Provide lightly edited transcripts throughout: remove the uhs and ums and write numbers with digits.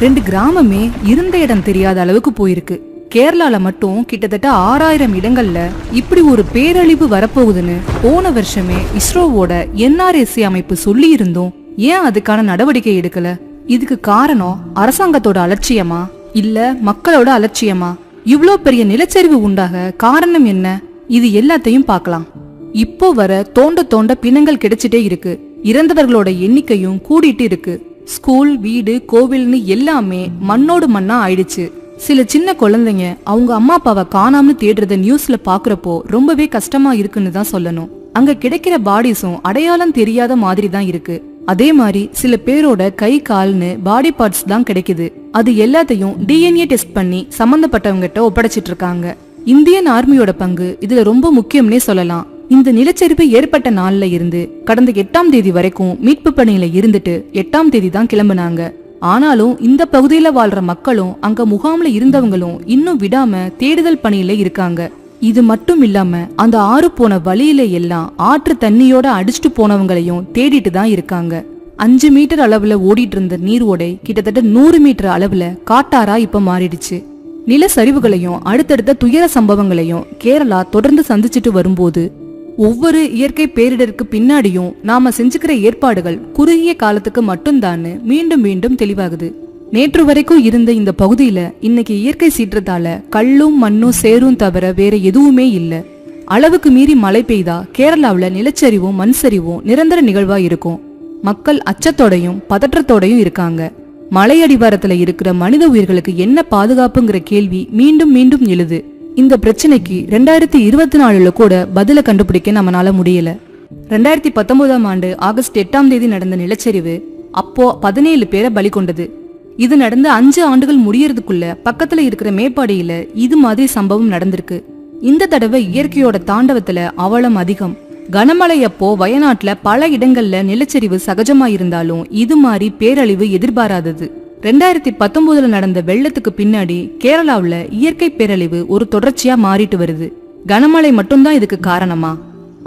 2 கிராமமே இருந்த இடம் தெரியாத அளவுக்கு போயிருக்கு. கேரளால மட்டும் கிட்டத்தட்ட 6000 இடங்கள்ல இப்படி ஒரு பேரழிவு வரப்போகுதுன்னு போன வருஷமே இஸ்ரோவோட NRSC அமைப்பு சொல்லி இருந்தோம். ஏன் அதுக்கான நடவடிக்கை எடுக்கல? இதுக்கு காரணம் அரசாங்கத்தோட அலட்சியமா இல்ல மக்களோட அலட்சியமா? இவ்ளோ பெரிய நிலச்சரிவு உண்டாக காரணம் என்ன? இது எல்லாத்தையும் பார்க்கலாம். இப்போ வர தோண்ட தோண்ட பிணங்கள் கிடைச்சிட்டே இருக்கு. இறந்தவர்களோட எண்ணிக்கையும் கூடிட்டு இருக்கு. ஸ்கூல், வீடு, கோவில்னு எல்லாமே மண்ணோடு மண்ணா ஆயிடுச்சு. சில சின்ன குழந்தைங்க அவங்க அம்மா அப்பாவை காணாமனு தேடுறத நியூஸ்ல பாக்குறப்போ ரொம்பவே கஷ்டமா இருக்குன்னு தான் சொல்லணும். அங்க கிடைக்கிற பாடிஸும் அடையாளம் தெரியாத மாதிரி தான் இருக்கு. அதே மாதிரி சில பேரோட கை கால்னு பாடி பார்ட்ஸ் தான் கிடைக்குது. அது எல்லாத்தையும் DNA டெஸ்ட் பண்ணி சம்பந்தப்பட்டவங்க கிட்ட ஒப்படைச்சிட்டு இருக்காங்க. இந்தியன் ஆர்மியோட பங்கு இதுல ரொம்ப முக்கியம்னே சொல்லலாம். இந்த நிலச்சரிவு ஏற்பட்ட நாள்ல இருந்து கடந்த 8ஆம் தேதி வரைக்கும் மீட்பு பணியில இருந்துட்டு 8ஆம் தேதி தான் கிளம்புனாங்க. ஆனாலும் இந்த பகுதியில வாழ்ற மக்களும் அங்க முகாம்ல இருந்தவங்களும் இன்னும் விடாம தேடுதல் பணியில இருக்காங்க. இது மட்டும் இல்லாம அந்த ஆறு போன வழியில எல்லாம் ஆற்று தண்ணியோட அடிச்சுட்டு போனவங்களையும் தேடிட்டு தான் இருக்காங்க. 5 மீட்டர் அளவுல ஓடிட்டு இருந்த நீர் ஓடை கிட்டத்தட்ட 100 மீட்டர் அளவுல காட்டாரா இப்ப மாறிடுச்சு. நிலச்சரிவுகளையும் அடுத்தடுத்த துயர சம்பவங்களையும் கேரளா தொடர்ந்து சந்திச்சுட்டு வரும்போது ஒவ்வொரு இயற்கை பேரிடருக்கு பின்னாடியும் நாம செஞ்சுக்கிற ஏற்பாடுகள் குறுகிய காலத்துக்கு மட்டும்தான் மீண்டும் மீண்டும் தெளிவாகுது. நேற்று வரைக்கும் இருந்த இந்த பகுதியில இன்னைக்கு இயற்கை சீற்றத்தால கல்லும் மண்ணும் சேரும் தவிர வேற எதுவுமே இல்ல. அளவுக்கு மீறி மழை பெய்தா கேரளாவுல நிலச்சரிவும் மண் சரிவும் நிரந்தர நிகழ்வா இருக்கும். மக்கள் அச்சத்தோடையும் பதற்றத்தோடையும் இருக்காங்க. மலை அடிவாரத்துல இருக்கிற மனித உயிர்களுக்கு என்ன பாதுகாப்புங்கிற கேள்வி மீண்டும் மீண்டும் எழுது. இந்த பிரச்சனைக்கு 2024 கூட பதில கண்டுபிடிக்க நம்மளால முடியல. 2019ஆம் ஆண்டு ஆகஸ்ட் 8ஆம் தேதி நடந்த நிலச்சரிவு அப்போ 17 பேரை பலி கொண்டது. இது நடந்து 5 ஆண்டுகள் முடியறதுக்குள்ள பக்கத்துல இருக்கிற மேப்பாடியில இது மாதிரி சம்பவம் நடந்திருக்கு. இந்த தடவை இயற்கையோட தாண்டவத்துல அவலம் அதிகம். கனமழை அப்போ வயநாட்டுல பல இடங்கள்ல நிலச்சரிவு சகஜமா இருந்தாலும் இது மாதிரி பேரழிவு எதிர்பாராதது. 2019 நடந்த வெள்ளத்துக்கு பின்னாடி கேரளாவுல இயற்கை பேரழிவு ஒரு தொடர்ச்சியா மாறிட்டு வருது. கனமழை மட்டும்தான் இதுக்கு காரணமா?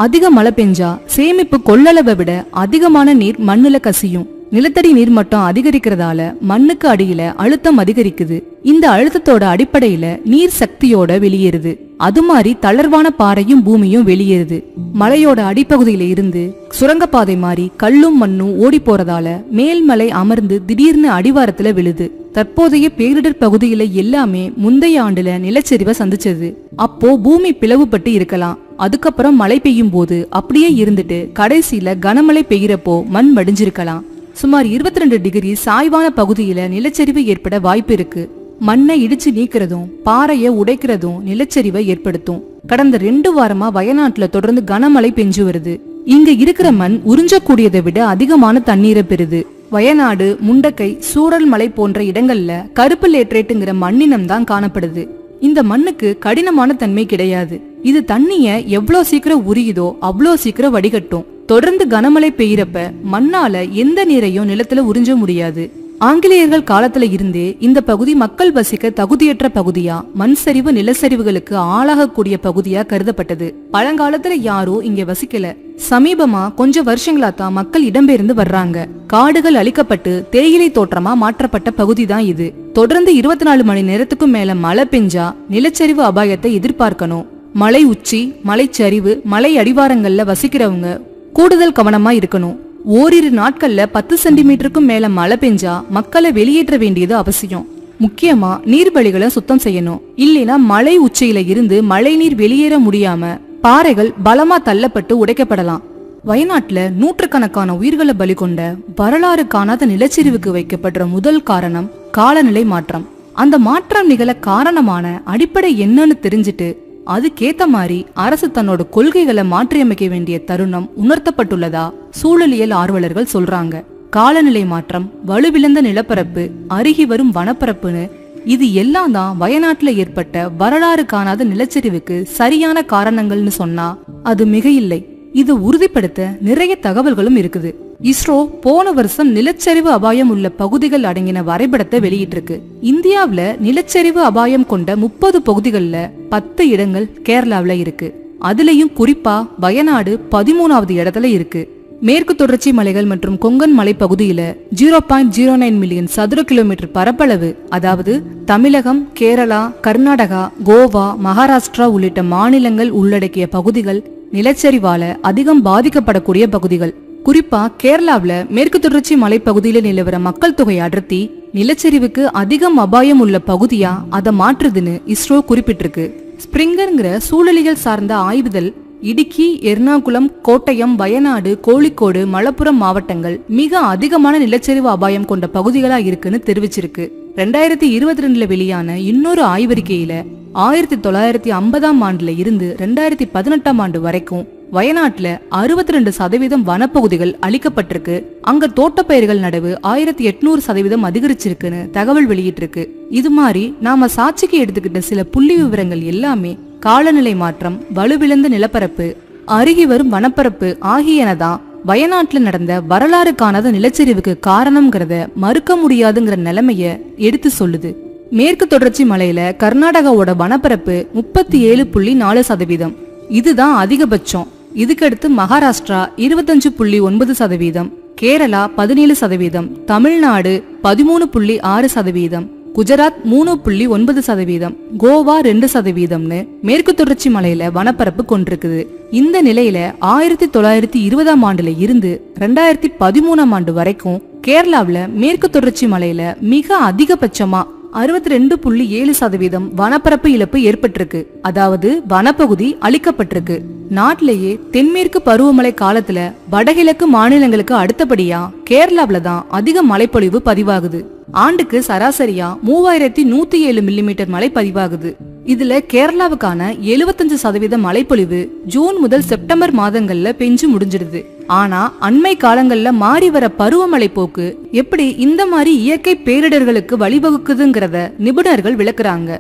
அதிக மழை பெஞ்சா சேமிப்பு கொள்ளளவை விட அதிகமான நீர் மண்ணுல கசியும். நிலத்தடி நீர் மட்டம் அதிகரிக்கிறதால மண்ணுக்கு அடியில அழுத்தம் அதிகரிக்குது. இந்த அழுத்தத்தோட அடிப்படையில நீர் சக்தியோட வெளியேறுது. அது மாதிரி தளர்வான பாறையும் பூமியும் வெளியேறுது. மலையோட அடிப்பகுதியில இருந்து சுரங்கப்பாதை மாதிரி கல்லும் மண்ணும் ஓடி போறதால மேல்மலை அமர்ந்து திடீர்னு அடிவாரத்துல விழுது. தற்போதைய பேரிடர் பகுதியில எல்லாமே முந்தைய ஆண்டுல நிலச்சரிவை சந்திச்சது. அப்போ பூமி பிளவுபட்டு இருக்கலாம். அதுக்கப்புறம் மழை பெய்யும் போது அப்படியே இருந்துட்டு கடைசியில கனமழை பெய்யறப்போ மண் வடிஞ்சிருக்கலாம். சுமார் 22 டிகிரி சாய்வான பகுதியில நிலச்சரிவு ஏற்பட வாய்ப்பு இருக்கு. மண்ணை இடிச்சு நீக்கிறதும் பாறைய உடைக்கிறதும் நிலச்சரிவை ஏற்படுத்தும். கடந்த 2 வாரமா வயநாட்டுல தொடர்ந்து கனமழை பெஞ்சு வருது. இங்க இருக்கிற மண் உறிஞ்சக்கூடியதை விட அதிகமான தண்ணீரை பெறுது. வயநாடு, முண்டக்கை, சூழல் மலை போன்ற இடங்கள்ல கருப்பு லேட்ரேட்டுங்கிற மண்ணினம் தான் காணப்படுது. இந்த மண்ணுக்கு கடினமான தன்மை கிடையாது. இது தண்ணிய எவ்வளவு சீக்கிரம் உரியுதோ அவ்வளோ சீக்கிரம் வடிகட்டும். தொடர்ந்து கனமழை பெய்யறப்ப மண்ணால எந்த நீரையும் நிலத்துல உறிஞ்ச முடியாது. ஆங்கிலேயர்கள் காலத்துல இருந்தே இந்த பகுதி மக்கள் வசிக்க தகுதியற்ற பகுதியா, மண் சரிவு நிலச்சரிவுகளுக்கு ஆளாகக்கூடிய பகுதியா கருதப்பட்டது. பழங்காலத்துல யாரும் இங்க வசிக்கல. சமீபமா கொஞ்சம் வருஷங்களா தான் மக்கள் இடம்பெயர்ந்து வர்றாங்க. காடுகள் அழிக்கப்பட்டு தேயிலை தோற்றமா மாற்றப்பட்ட பகுதி தான் இது. தொடர்ந்து 24 மணி நேரத்துக்கும் மேல மழை பெஞ்சா நிலச்சரிவு அபாயத்தை எதிர்பார்க்கணும். மலை உச்சி, மலைச்சரிவு, மலை அடிவாரங்கள்ல வசிக்கிறவங்க கூடுதல் கவனமா இருக்கணும். ஓரிரு நாட்கள்ல 10 சென்டிமீட்டருக்கும் மேல மழை பெஞ்சா மக்களை வெளியேற்ற வேண்டியது அவசியம். முக்கியமா நீர்வழிகளை சுத்தம் செய்யணும். இல்லைன்னா மலை உச்சியில இருந்து மழை நீர் வெளியேற முடியாம பாறைகள் பலமா தள்ளப்பட்டு உடைக்கப்படலாம். வயநாட்டுல நூற்றுக்கணக்கான உயிர்களை பலி கொண்ட வரலாறு காணாத நிலச்சரிவுக்கு வைக்கப்படுற முதல் காரணம் காலநிலை மாற்றம். அந்த மாற்றம் நிகழ காரணமான அடிப்படை என்னன்னு தெரிஞ்சுட்டு அதுக்கேத்த மாதிரி அரசு தன்னோட கொள்கைகளை மாற்றியமைக்க வேண்டிய தருணம் உணர்த்தப்பட்டுள்ளதா சூழலியல் ஆர்வலர்கள் சொல்றாங்க. காலநிலை மாற்றம், வலுவிழந்த நிலப்பரப்பு, அருகி வரும் வனப்பரப்புன்னு இது எல்லாம் தான் வயநாட்டுல ஏற்பட்ட வரலாறு காணாத நிலச்சரிவுக்கு சரியான காரணங்கள்னு சொன்னா அது மிக இல்லை. இது உறுதிப்படுத்த நிறைய தகவல்களும் இருக்குது. இஸ்ரோ போன வருஷம் நிலச்சரிவு அபாயம் உள்ள பகுதிகள் அடங்கின வரைபடத்தை வெளியிட்டிருக்கு. இந்தியாவுல நிலச்சரிவு அபாயம் கொண்ட 30 பகுதிகள்ல 10 இடங்கள் கேரளாவுல இருக்கு. அதுலயும் குறிப்பா வயநாடு 13வது இடத்துல இருக்கு. மேற்கு தொடர்ச்சி மலைகள் மற்றும் கொங்கன் மலைப்பகுதியில 0.09 மில்லியன் சதுர கிலோமீட்டர் பரப்பளவு, அதாவது தமிழகம், கேரளா, கர்நாடகா, கோவா, மகாராஷ்டிரா உள்ளிட்ட மாநிலங்கள் உள்ளடக்கிய பகுதிகள் நிலச்சரிவால அதிகம் பாதிக்கப்படக்கூடிய பகுதிகள். குறிப்பா கேரளாவில மேற்கு தொடர்ச்சி மலைப்பகுதியில நிலவர மக்கள் தொகை அடர்த்தி நிலச்சரிவுக்கு அதிகம் அபாயம் உள்ள பகுதியா அதை மாற்றுதுன்னு இஸ்ரோ குறிப்பிட்டிருக்கு. ஸ்பிரிங்கர்ங்கிற சூழலியல் சார்ந்த ஆய்வுதல் இடுக்கி, எர்ணாகுளம், கோட்டயம், வயநாடு, கோழிக்கோடு, மலப்புரம் மாவட்டங்கள் மிக அதிகமான நிலச்சரிவு அபாயம் கொண்ட பகுதிகளா இருக்குன்னு தெரிவிச்சிருக்கு. 2022 வெளியான இன்னொரு ஆய்வறிக்கையில 1950ஆம் ஆண்டுல இருந்து 2018ஆம் ஆண்டு வரைக்கும் வயநாட்டுல 62% வனப்பகுதிகள் அளிக்கப்பட்டிருக்கு. அங்க தோட்டப்பயிர்கள் நடவு 1800% அதிகரிச்சிருக்குன்னு தகவல் வெளியிட்டிருக்கு. இது மாதிரி நாம சாட்சிக்கு எடுத்துக்கிட்ட சில புள்ளி விவரங்கள் எல்லாமே காலநிலை மாற்றம், வலுவிழந்த நிலப்பரப்பு, அருகி வரும் வனப்பரப்பு ஆகியனதான் வயநாட்டுல நடந்த வரலாறு காணாத நிலச்சரிவுக்கு காரணம்ங்கிறத மறுக்க முடியாதுங்கிற நிலைமைய எடுத்து சொல்லுது. மேற்கு தொடர்ச்சி மலையில கர்நாடகாவோட வனப்பரப்பு 37.4%. இதுதான் அதிகபட்சம். இதுக்கடுத்து மகாராஷ்டிரா 25.9%, கேரளா 17%, தமிழ்நாடு 13.6%, குஜராத் 3.9%, கோவா 2%ன்னு மேற்கு தொடர்ச்சி மலையில வனப்பரப்பு கொண்டிருக்குது. இந்த நிலையில 1920ஆம் ஆண்டுல இருந்து 2013ஆம் ஆண்டு வரைக்கும் கேரளாவில மேற்கு தொடர்ச்சி மலையில மிக அதிகபட்சமா 62.7% வனப்பரப்பு இழப்பு ஏற்பட்டிருக்கு. அதாவது வனப்பகுதி அழிக்கப்பட்டிருக்கு. நாட்டிலேயே தென்மேற்கு பருவமழை காலத்துல வடகிழக்கு மாநிலங்களுக்கு அடுத்தபடியா கேரளாவில தான் அதிக மழைப்பொழிவு பதிவாகுது. ஆண்டுக்கு சராசரியா 3107 மில்லிமீட்டர் மழை பதிவாகுது. இதுல கேரளாவுக்கான 75% மழைப்பொழிவு ஜூன் முதல் செப்டம்பர் மாதங்கள்ல பெஞ்சு முடிஞ்சிடுது. ஆனா அண்மை காலங்கள்ல மாறி வர பருவமழை போக்கு எப்படி இந்த மாதிரி இயற்கை பேரிடர்களுக்கு வழிவகுக்குதுங்கிறத நிபுணர்கள் விளக்குறாங்க.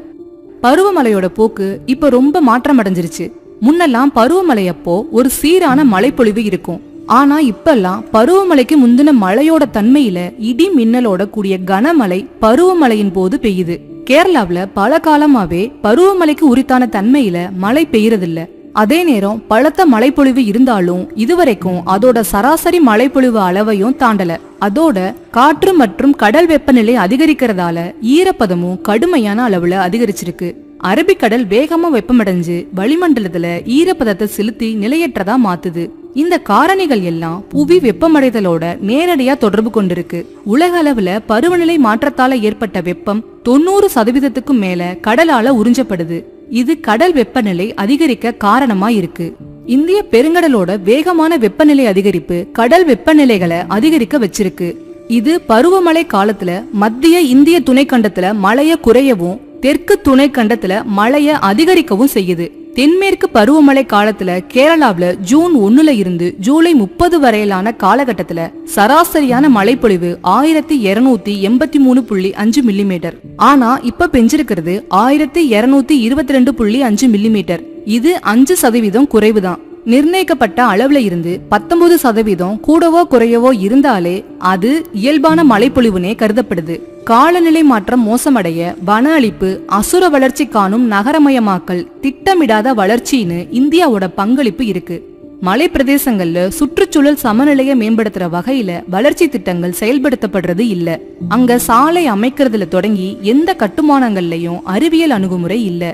பருவமழையோட போக்கு இப்ப ரொம்ப மாற்றம் அடைஞ்சிருச்சு. முன்னெல்லாம் பருவமழை அப்போ ஒரு சீரான மழைப்பொழிவு இருக்கும். ஆனா இப்பெல்லாம் பருவமழைக்கு முந்தின மழையோட தன்மையில இடி மின்னலோட கூடிய கனமழை பருவமழையின் போது பெய்யுது. கேரளாவுல பல காலமாவே பருவமழைக்கு உரித்தான தன்மையில மழை பெய்யறதில்ல. அதே நேரம் பலத்த மழைப்பொழிவு இருந்தாலும் இதுவரைக்கும் அதோட சராசரி மழைப்பொழிவு அளவையும் தாண்டல. அதோட காற்று மற்றும் கடல் வெப்பநிலை அதிகரிக்கிறதால ஈரப்பதமும் கடுமையான அளவுல அதிகரிச்சிருக்கு. அரபிக்கடல் வேகமா வெப்பமடைஞ்சு வளிமண்டலத்துல ஈரப்பதத்தை செலுத்தி நிலையற்றதா மாத்துது. இந்த காரணிகள் எல்லாம் புவி வெப்பமடைதலோட நேரடியா தொடர்பு கொண்டிருக்கு. உலக அளவுல பருவநிலை மாற்றத்தால ஏற்பட்ட வெப்பம் 90%க்கும் மேல கடலால உறிஞ்சப்படுது. இது கடல் வெப்பநிலை அதிகரிக்க காரணமா இருக்கு. இந்திய பெருங்கடலோட வேகமான வெப்பநிலை அதிகரிப்பு கடல் வெப்பநிலைகளை அதிகரிக்க வச்சிருக்கு. இது பருவமழை காலத்துல மத்திய இந்திய துணைக்கண்டத்துல மழைய குறையவும் தெற்கு துணைக்கண்டத்துல மழைய அதிகரிக்கவும் செய்யுது. தென்மேற்கு பருவமழை காலத்துல கேரளாவுல ஜூன் 1ல இருந்து ஜூலை 30 வரையிலான காலகட்டத்துல சராசரியான மழைப்பொழிவு 1283.5 மில்லிமீட்டர். ஆனா இப்ப பெஞ்சிருக்கிறது 1222.5 மில்லிமீட்டர். இது 5% குறைவுதான். நிர்ணயிக்கப்பட்ட அளவுல இருந்து 19% கூடவோ குறையவோ இருந்தாலே அது இயல்பான மழைப்பொழிவுனே கருதப்படுது. காலநிலை மாற்றம் மோசமடைய வன அழிப்பு, அசுர வளர்ச்சி காணும் நகரமயமாக்கல், திட்டமிடாத வளர்ச்சின்னு இந்தியாவோட பங்களிப்பு இருக்கு. மலை பிரதேசங்கள்ல சுற்றுச்சூழல் சமநிலையை மேம்படுத்துற வகையில வளர்ச்சி திட்டங்கள் செயல்படுத்தப்படுறது இல்ல. அங்க சாலை அமைக்கிறதுல தொடங்கி எந்த கட்டுமானங்கள்லயும் அறிவியல் அணுகுமுறை இல்ல.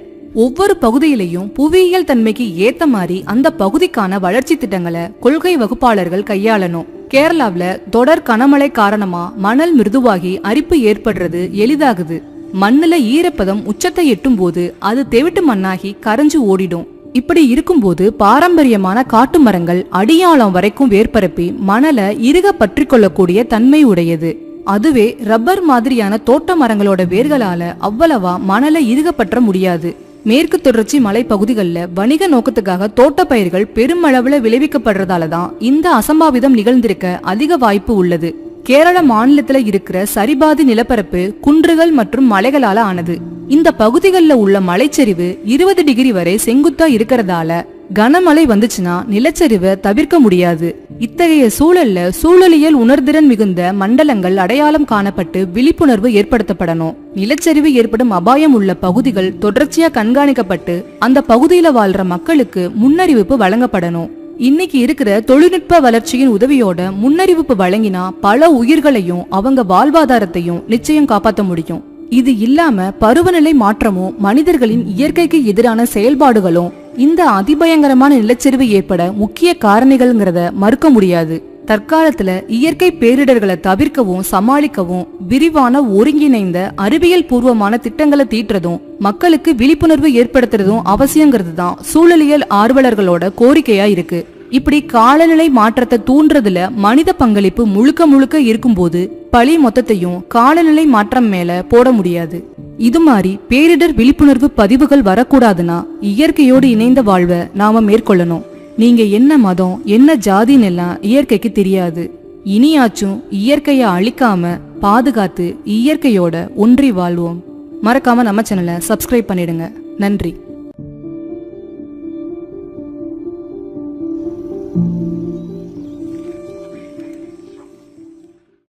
ஒவ்வொரு பகுதியிலையும் புவியியல் தன்மைக்கு ஏத்த மாதிரி அந்த பகுதிக்கான வளர்ச்சி திட்டங்களை கொள்கை வகுப்பாளர்கள் கையாளணும். கேரளாவுல தொடர் கனமழை காரணமா மணல் மிருதுவாகி அரிப்பு ஏற்படுறது எளிதாகுது. மண்ணுல ஈரப்பதம் உச்சத்தை எட்டும் போது அது தெவிட்டு மண்ணாகி கரைஞ்சு ஓடிடும். இப்படி இருக்கும்போது பாரம்பரியமான காட்டு மரங்கள் அடியாளம் வரைக்கும் வேர்பரப்பி மணலை இறுக பற்றி கொள்ளக்கூடிய தன்மை உடையது. அதுவே ரப்பர் மாதிரியான தோட்ட மரங்களோட வேர்களால அவ்வளவா மணலை இறுக பற்ற முடியாது. மேற்கு தொடர்ச்சி மலை பகுதிகளில் வணிக நோக்கத்துக்காக தோட்ட பயிர்கள் பெருமளவுல விளைவிக்கப்படுறதாலதான் இந்த அசம்பாவிதம் நிகழ்ந்திருக்க அதிக வாய்ப்பு உள்ளது. கேரள மாநிலத்துல இருக்கிற சரிபாதி நிலப்பரப்பு குன்றுகள் மற்றும் மலைகளால ஆனது. இந்த பகுதிகளில் உள்ள மலைச்சரிவு 20 டிகிரி வரை செங்குத்தா இருக்கிறதால கனமழை வந்துச்சுன்னா நிலச்சரிவை தவிர்க்க முடியாது. இத்தகைய சூழல்ல சூழலியல் உணர்திறன் மிகுந்த மண்டலங்கள் அடையாளம் காணப்பட்டு விழிப்புணர்வு ஏற்படுத்தப்படணும். நிலச்சரிவு ஏற்படும் அபாயம் உள்ள பகுதிகள் தொடர்ச்சியா கண்காணிக்கப்பட்டு அந்த பகுதியில வாழ்ற மக்களுக்கு முன்னறிவிப்பு வழங்கப்படணும். இன்னைக்கு இருக்கிற தொழில்நுட்ப வளர்ச்சியின் உதவியோட முன்னறிவிப்பு வழங்கினா பல உயிர்களையும் அவங்க வாழ்வாதாரத்தையும் நிச்சயம் காப்பாற்ற முடியும். இது இல்லாம பருவநிலை மாற்றமும் மனிதர்களின் இயற்கைக்கு எதிரான செயல்பாடுகளும் இந்த அதிபயங்கரமான நிலச்சரிவு ஏற்பட முக்கிய காரணிகள்ங்கிறத மறுக்க முடியாது. தற்காலத்துல இயற்கை பேரிடர்களை தவிர்க்கவும் சமாளிக்கவும் விரிவான ஒருங்கிணைந்த அறிவியல் பூர்வமான திட்டங்களை தீட்டுறதும் மக்களுக்கு விழிப்புணர்வு ஏற்படுத்துறதும் அவசியங்கிறது தான் சூழலியல் ஆர்வலர்களோட கோரிக்கையா இருக்கு. இப்படி காலநிலை மாற்றத்தை தூண்டுறதுல மனித பங்களிப்பு முழுக்க முழுக்க இருக்கும்போது பழி மொத்தத்தையும் காலநிலை மாற்றம் மேல போட முடியாது. இது மாதிரி பேரிடர் விழிப்புணர்வு பதிவுகள் வரக்கூடாதுன்னா இயற்கையோடு இணைந்த வாழ்வை நாம மேற்கொள்ளணும். நீங்க என்ன மதம் என்ன ஜாதின்னு எல்லாம் இயற்கைக்கு தெரியாது. இனியாச்சும் இயற்கைய அழிக்காம பாதுகாத்து இயற்கையோட ஒன்றி வாழ்வோம். மறக்காம நம்ம சேனலை சப்ஸ்கிரைப் பண்ணிடுங்க. நன்றி.